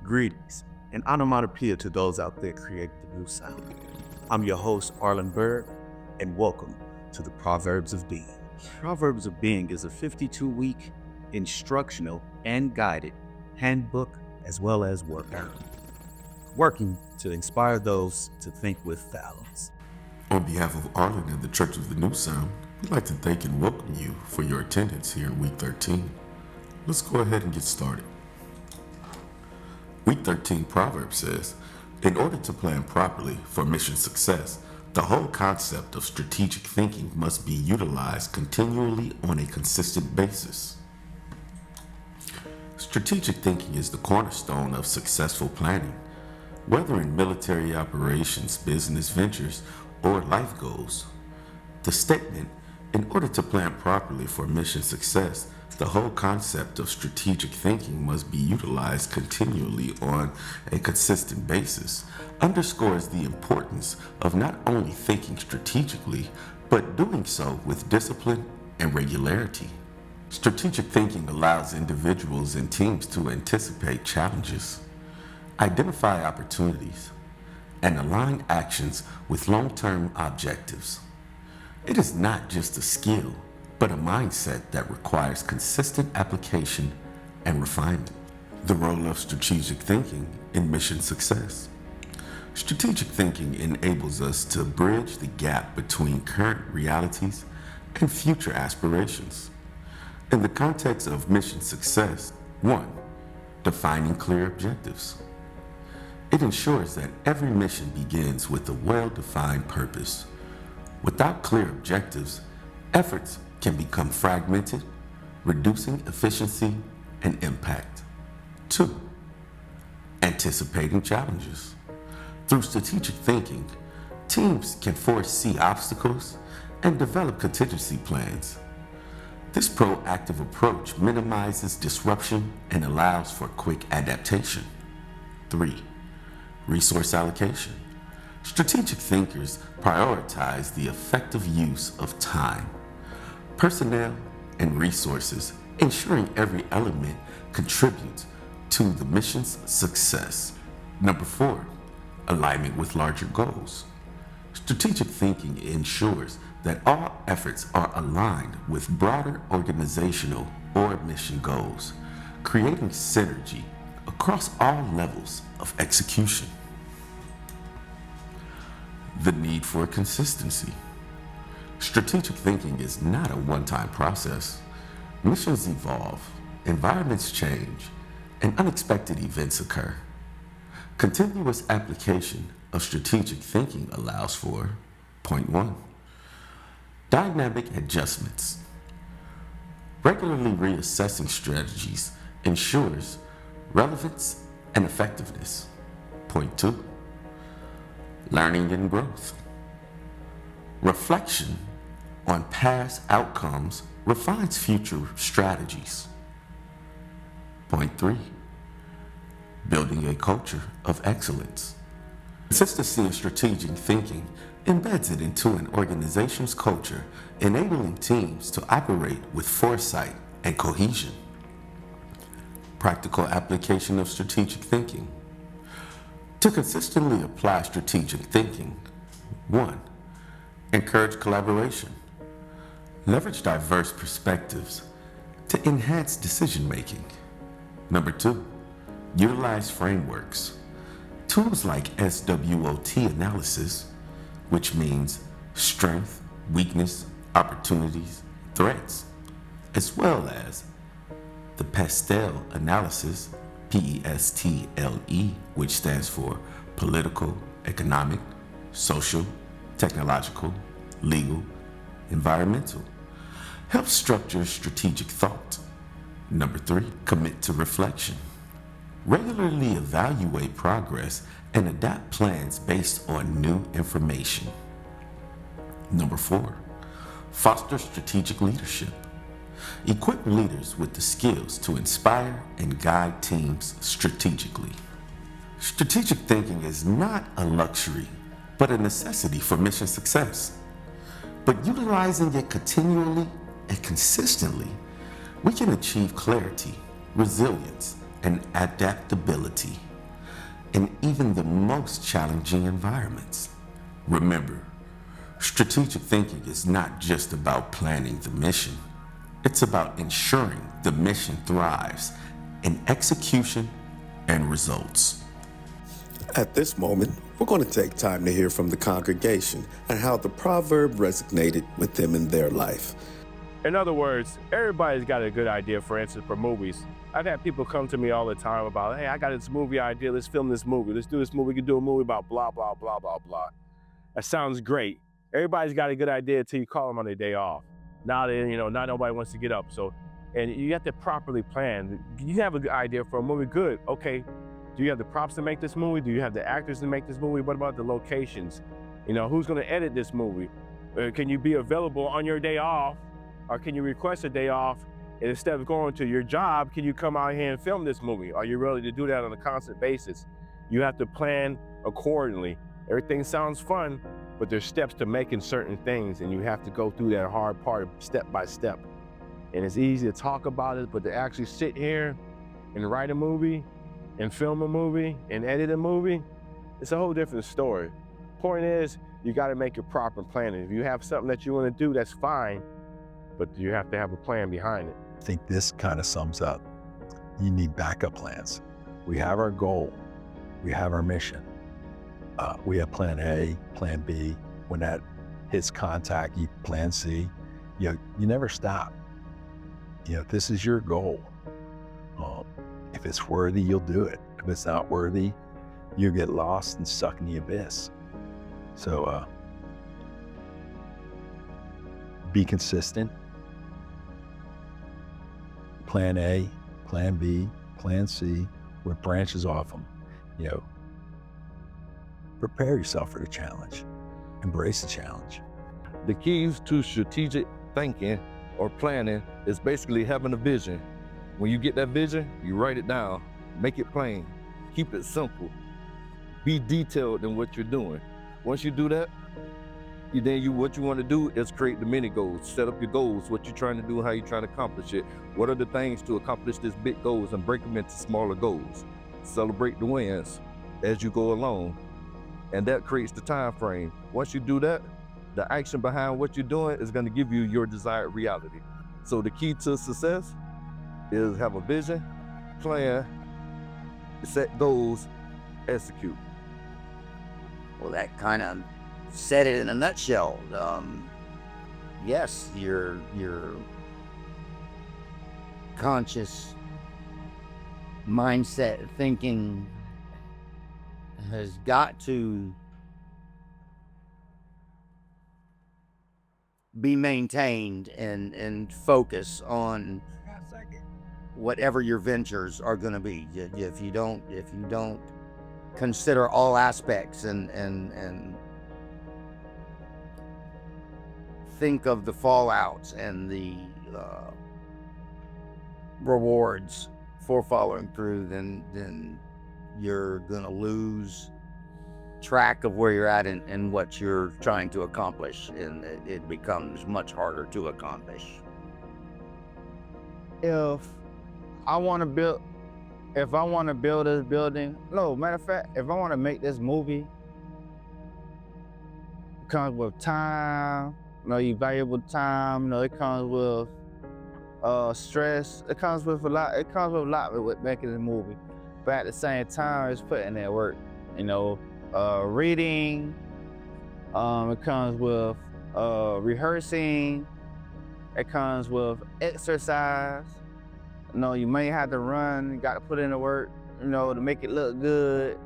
Greetings and onomatopoeia to those out there creating the new sound. I'm your host, Lynn Burg, and welcome to the Proverbs of Being. Proverbs of Being is a 52-week instructional and guided handbook as well as workout, working to inspire those to think with balance. On behalf of Arlen and the Church of the New Sound, we'd like to thank and welcome you for your attendance here in Week 13. Let's go ahead and get started. Week 13 Proverbs says, in order to plan properly for mission success, the whole concept of strategic thinking must be utilized continually on a consistent basis. Strategic thinking is the cornerstone of successful planning, whether in military operations, business ventures, or life goals. The statement, in order to plan properly for mission success, the whole concept of strategic thinking must be utilized continually on a consistent basis, underscores the importance of not only thinking strategically, but doing so with discipline and regularity. Strategic thinking allows individuals and teams to anticipate challenges, identify opportunities, and align actions with long-term objectives. It is not just a skill, but a mindset that requires consistent application and refinement. The role of strategic thinking in mission success. Strategic thinking enables us to bridge the gap between current realities and future aspirations. In the context of mission success, 1. Defining clear objectives. It ensures that every mission begins with a well-defined purpose. Without clear objectives, efforts can become fragmented, reducing efficiency and impact. 2. Anticipating challenges. Through strategic thinking, teams can foresee obstacles and develop contingency plans. This proactive approach minimizes disruption and allows for quick adaptation. 3. Resource allocation. Strategic thinkers prioritize the effective use of time, personnel, and resources, ensuring every element contributes to the mission's success. 4. Alignment with larger goals. Strategic thinking ensures that all efforts are aligned with broader organizational or mission goals, creating synergy across all levels of execution. The need for consistency. Strategic thinking is not a one-time process. Missions evolve, environments change, and unexpected events occur. Continuous application of strategic thinking allows for, point 1, dynamic adjustments. Regularly reassessing strategies ensures relevance and effectiveness. Point 2, learning and growth. Reflection on past outcomes refines future strategies. Point 3, building a culture of excellence. Consistency in strategic thinking embeds it into an organization's culture, enabling teams to operate with foresight and cohesion. Practical application of strategic thinking. To consistently apply strategic thinking, 1. Encourage collaboration. Leverage diverse perspectives to enhance decision-making. 2. Utilize frameworks. Tools like SWOT analysis, which means strength, weakness, opportunities, threats, as well as the PESTLE analysis, PESTLE, which stands for political, economic, social, technological, legal, environmental. Help structure strategic thought. 3, commit to reflection. Regularly evaluate progress and adapt plans based on new information. 4, foster strategic leadership. Equip leaders with the skills to inspire and guide teams strategically. Strategic thinking is not a luxury, but a necessity for mission success. But utilizing it continually and consistently, we can achieve clarity, resilience, and adaptability. in even the most challenging environments. Remember, strategic thinking is not just about planning the mission. It's about ensuring the mission thrives in execution and results. At this moment, we're going to take time to hear from the congregation and how the proverb resonated with them in their life. In other words, everybody's got a good idea, for instance, for movies. I've had people come to me all the time about, hey, I got this movie idea, let's film this movie, let's do this movie, we can do a movie about blah, blah, blah, blah, blah. That sounds great. Everybody's got a good idea until you call them on their day off. Now not nobody wants to get up. And you have to properly plan. You have a good idea for a movie, good, okay. Do you have the props to make this movie? Do you have the actors to make this movie? What about the locations? Who's gonna edit this movie? Can you be available on your day off? Or can you request a day off, and instead of going to your job, can you come out here and film this movie? Are you ready to do that on a constant basis? You have to plan accordingly. Everything sounds fun, but there's steps to making certain things, and you have to go through that hard part step by step. And it's easy to talk about it, but to actually sit here and write a movie, and film a movie, and edit a movie, it's a whole different story. Point is, you gotta make your proper planning. If you have something that you wanna do, that's fine, but you have to have a plan behind it. I think this kind of sums up. You need backup plans. We have our goal. We have our mission. We have plan A, plan B. When that hits contact, you plan C. You never stop. If this is your goal, if it's worthy, you'll do it. If it's not worthy, you'll get lost and stuck in the abyss. So be consistent. Plan A, plan B, plan C, with branches off them. Prepare yourself for the challenge. Embrace the challenge. The keys to strategic thinking or planning is basically having a vision. When you get that vision, you write it down, make it plain, keep it simple, be detailed in what you're doing. Once you do that, what you want to do is create the mini goals, set up your goals, what you're trying to do, how you're trying to accomplish it. What are the things to accomplish this big goals, and break them into smaller goals. Celebrate the wins as you go along. And that creates the time frame. Once you do that, the action behind what you're doing is going to give you your desired reality. So the key to success is have a vision, plan, set goals, execute. Well, that kind of said it in a nutshell. Yes, your conscious mindset thinking has got to be maintained and focus on whatever your ventures are going to be. If you don't consider all aspects and think of the fallouts and the rewards for following through, then you're gonna lose track of where you're at and what you're trying to accomplish, and it becomes much harder to accomplish. If I want to build this building, no, matter of fact, if I want to make this movie, it comes with time, your valuable time, it comes with stress, it comes with a lot with making the movie. But at the same time, it's putting in work, reading, it comes with rehearsing, it comes with exercise. You may have to run, you got to put in the work, to make it look good.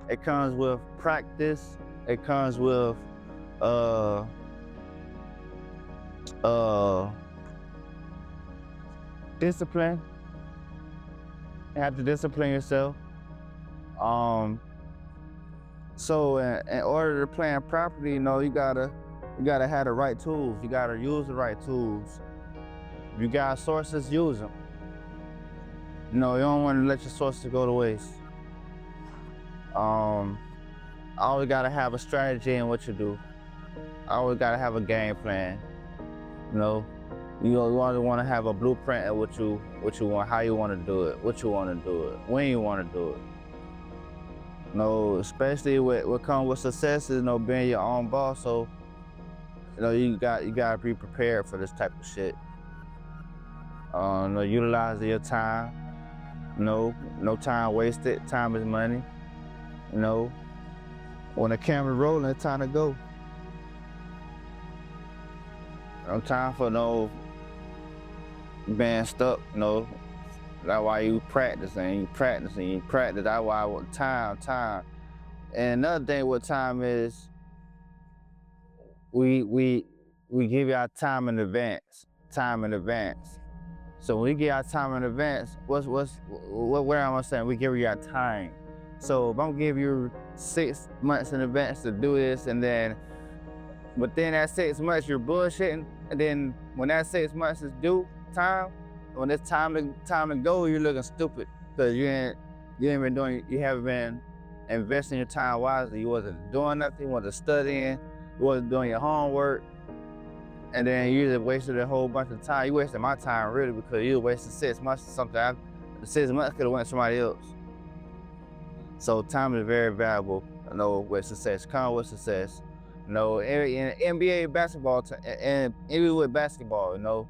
It comes with practice, it comes with discipline. You have to discipline yourself. So in order to plan properly, you gotta have the right tools. You gotta use the right tools. If you got sources, use them. You don't want to let your sources go to waste. Always gotta have a strategy in what you do. Always gotta have a game plan. You always want to have a blueprint of what you want, how you want to do it, what you want to do it, when you want to do it. You know, especially what comes with success is, you know, being your own boss. So, you know, you gotta be prepared for this type of shit. You know, utilize your time. No time wasted. Time is money. You know, when the camera's rolling, it's time to go. No time for no being stuck. You know, that's why you practice. That's why I want time. And another thing with time is we give our time in advance. So when we get our time in advance, what am I saying? We give you our time. So if I'm giving you 6 months in advance to do this, and then within that 6 months you're bullshitting, and then when that 6 months is due time, when it's time to go, you're looking stupid because you haven't been investing your time wisely. You wasn't doing nothing, you wasn't studying, you wasn't doing your homework. And then you just wasted a whole bunch of time. You wasted my time really because you wasted 6 months or something. The 6 months could have went to somebody else. So time is very valuable. You know, with success, come with success. You know, in NBA basketball, and even with basketball, you know,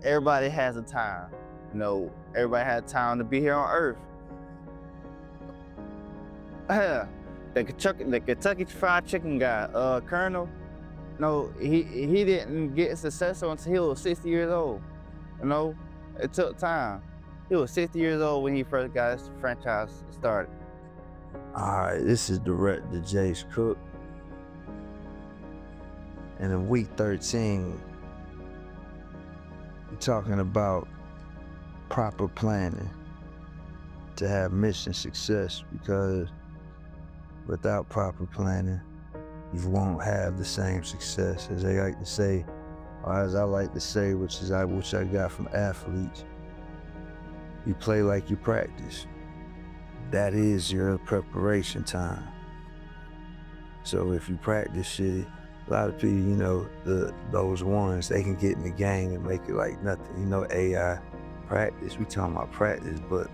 everybody has a time. You know, everybody has time to be here on Earth. The Kentucky Fried Chicken guy, Colonel. No, he didn't get successful until he was 60 years old. You know, it took time. He was 60 years old when he first got his franchise started. All right, this is Director Jace Cook. And in week 13, we're talking about proper planning to have mission success, because without proper planning, you won't have the same success, as they like to say, or as I like to say, which I got from athletes. You play like you practice. That is your preparation time. So if you practice shit, a lot of people, you know, those ones, they can get in the game and make it like nothing. You know, AI practice, we talking about practice, but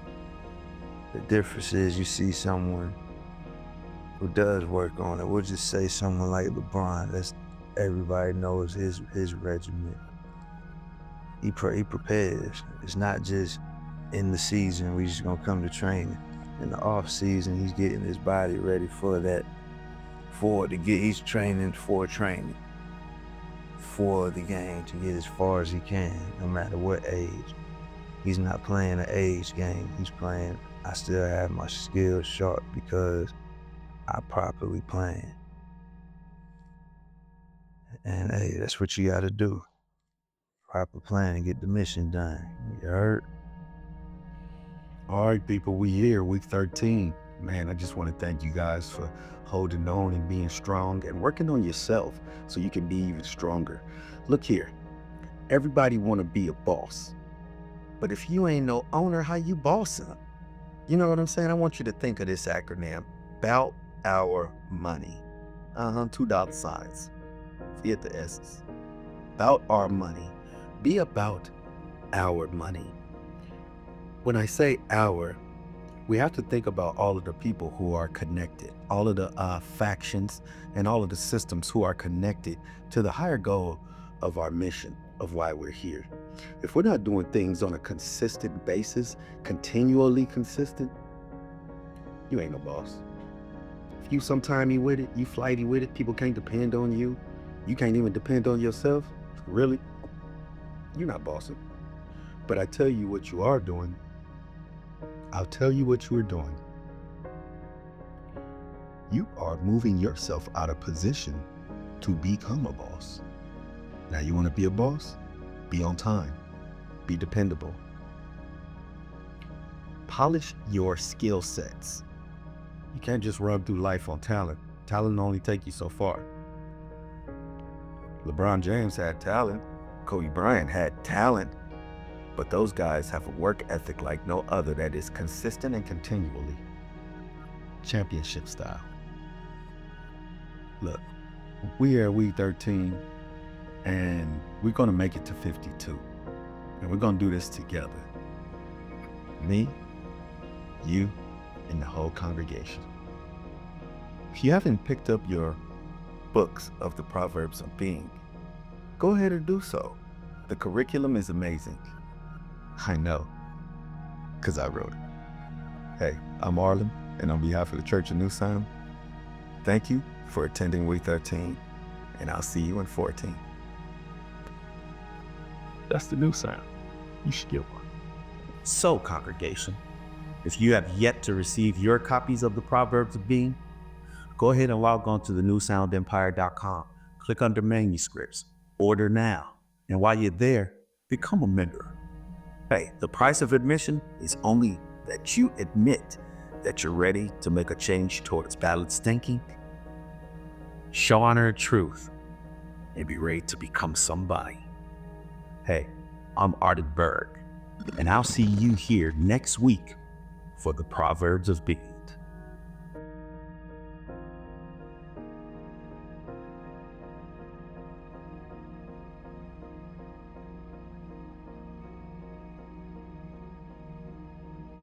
the difference is you see someone who does work on it. We'll just say someone like LeBron. That's, everybody knows his regimen. He prepares. It's not just in the season we just gonna come to training. In the off season, he's getting his body ready for that. He's training for training, for the game, to get as far as he can, no matter what age. He's not playing an age game. He's playing, I still have my skills sharp because I properly plan. And hey, that's what you gotta do. Proper planning, get the mission done. You heard? All right, people, we here, week 13. Man, I just want to thank you guys for holding on and being strong and working on yourself so you can be even stronger. Look here, everybody want to be a boss, but if you ain't no owner, how you bossing? You know what I'm saying? I want you to think of this acronym: about our money. $2 forget the S's. About our money. Be about our money. When I say our, we have to think about all of the people who are connected, all of the factions and all of the systems who are connected to the higher goal of our mission, of why we're here. If we're not doing things on a consistent basis, continually consistent, you ain't no boss. If you sometimey with it, you flighty with it, people can't depend on you, you can't even depend on yourself, really, you're not bossing. But I tell you what you are doing. I'll tell you what you are doing. You are moving yourself out of position to become a boss. Now, you want to be a boss? Be on time. Be dependable. Polish your skill sets. You can't just run through life on talent. Talent only take you so far. LeBron James had talent. Kobe Bryant had talent. But those guys have a work ethic like no other that is consistent and continually. Championship style. Look, we are week 13, and we're gonna make it to 52. And we're gonna do this together. Me, you, and the whole congregation. If you haven't picked up your books of the Proverbs of Being, go ahead and do so. The curriculum is amazing. I know, because I wrote it. Hey, I'm Arlen, and on behalf of the Church of New Sound, thank you for attending week 13, and I'll see you in 14. That's the new sound. You should get one. So, congregation, if you have yet to receive your copies of the Proverbs of Being, go ahead and log on to the newsoundempire.com. Click under manuscripts, order now. And while you're there, become a member. Hey, the price of admission is only that you admit that you're ready to make a change towards balanced thinking, show honor and truth, and be ready to become somebody. Hey, I'm Lynn Burg, and I'll see you here next week for the Proverbs of Being.